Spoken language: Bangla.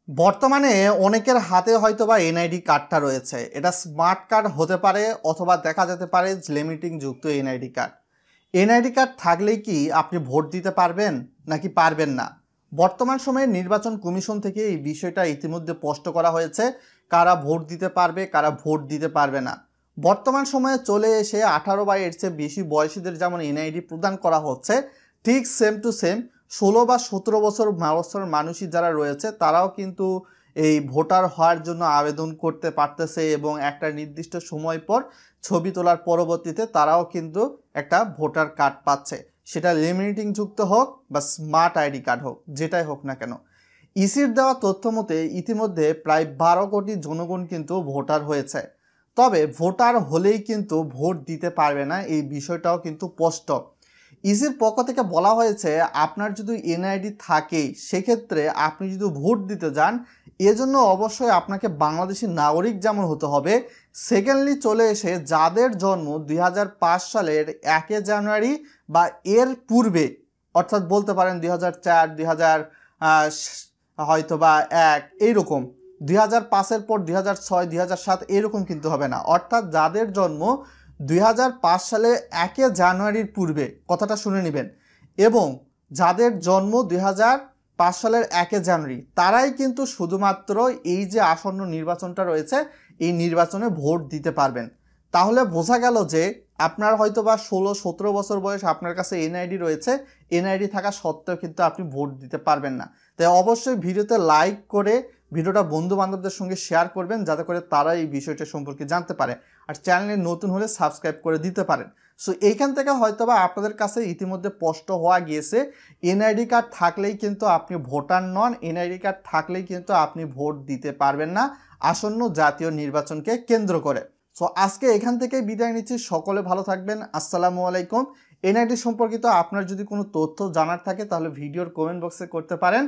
বর্তমানে অনেকের হাতে হয়তোবা এনআইডি কার্ডটা রয়েছে। এটা স্মার্ট কার্ড হতে পারে অথবা দেখা যেতে পারে লিমিটিং যুক্ত এনআইডি কার্ড। এনআইডি কার্ড থাকলেই কি আপনি ভোট দিতে পারবেন নাকি পারবেন না? বর্তমান সময়ে নির্বাচন কমিশন থেকে এই বিষয়টা ইতিমধ্যে স্পষ্ট করা হয়েছে, কারা ভোট দিতে পারবে, কারা ভোট দিতে পারবে না। বর্তমান সময়ে চলে এসে 18 বা এর চেয়ে বেশি বয়সীদের যেমন এনআইডি প্রদান করা হচ্ছে, ঠিক সেম টু সেম 16 বা 17 বছর মানুষই যারা রয়েছে তারাও কিন্তু এই ভোটার হওয়ার জন্য আবেদন করতে পারতেছে এবং একটা নির্দিষ্ট সময় পর ছবি তোলার পরবর্তীতে তারাও কিন্তু একটা ভোটার কার্ড পাচ্ছে। সেটা লিমিটিং যুক্ত হোক বা স্মার্ট আইডি কার্ড হোক, যেটাই হোক না কেন। ইসির দেওয়া তথ্য মতে ইতিমধ্যে প্রায় 12 কোটি জনগণ কিন্তু ভোটার হয়েছে। তবে ভোটার হলেই কিন্তু ভোট দিতে পারবে না, এই বিষয়টাও কিন্তু স্পষ্ট। ইসির পক্ষ থেকে বলা হয়েছে আপনার যদি এনআইডি থাকে সেক্ষেত্রে আপনি যদি ভোট দিতে যান, এজন্য অবশ্যই আপনাকে বাংলাদেশি নাগরিক যেমন হতে হবে। সেকেন্ডলি চলে এসে যাদের জন্ম 2005 সালের 1 জানুয়ারি বা এর পূর্বে, অর্থাৎ বলতে পারেন 2004, 2000 হয়তো বা 1 এইরকম, 2005-এর পর 2006, 2007 এরকম কিন্তু হবে না। অর্থাৎ যাদের জন্ম 2005 সালে 1 জানুয়ারির পূর্বে, কথাটা শুনে নেবেন, এবং যাদের জন্ম 2005 সালের 1 জানুয়ারি, তারাই কিন্তু শুধুমাত্র এই যে আসন্ন নির্বাচনটা রয়েছে এই নির্বাচনে ভোট দিতে পারবেন। তাহলে বোঝা গেল যে আপনার হয়তো বা 16-17 বছর বয়স, আপনার কাছে এনআইডি রয়েছে, এনআইডি থাকা সত্ত্বেও কিন্তু আপনি ভোট দিতে পারবেন না। তাই অবশ্যই ভিডিওতে লাইক করে ভিডিওটা বন্ধু বান্ধবদের সঙ্গে শেয়ার করবেন, যাতে করে তারা এই বিষয়টা সম্পর্কে জানতে পারে। আর চ্যানেলে নতুন হলে সাবস্ক্রাইব করে দিতে পারেন। সো এইখান থেকে হয়তোবা আপনাদের কাছে ইতিমধ্যে স্পষ্ট হওয়া গিয়েছে, এনআইডি কার্ড থাকলেই কিন্তু আপনি ভোটার নন, এনআইডি কার্ড থাকলেই কিন্তু আপনি ভোট দিতে পারবেন না আসন্ন জাতীয় নির্বাচনকে কেন্দ্র করে। সো আজকে এখান থেকেই বিদায় নিচ্ছি। সকলে ভালো থাকবেন। আসসালামু আলাইকুম। এনআইডি সম্পর্কিত আপনার যদি কোনো তথ্য জানার থাকে তাহলে ভিডিওর কমেন্ট বক্সে করতে পারেন।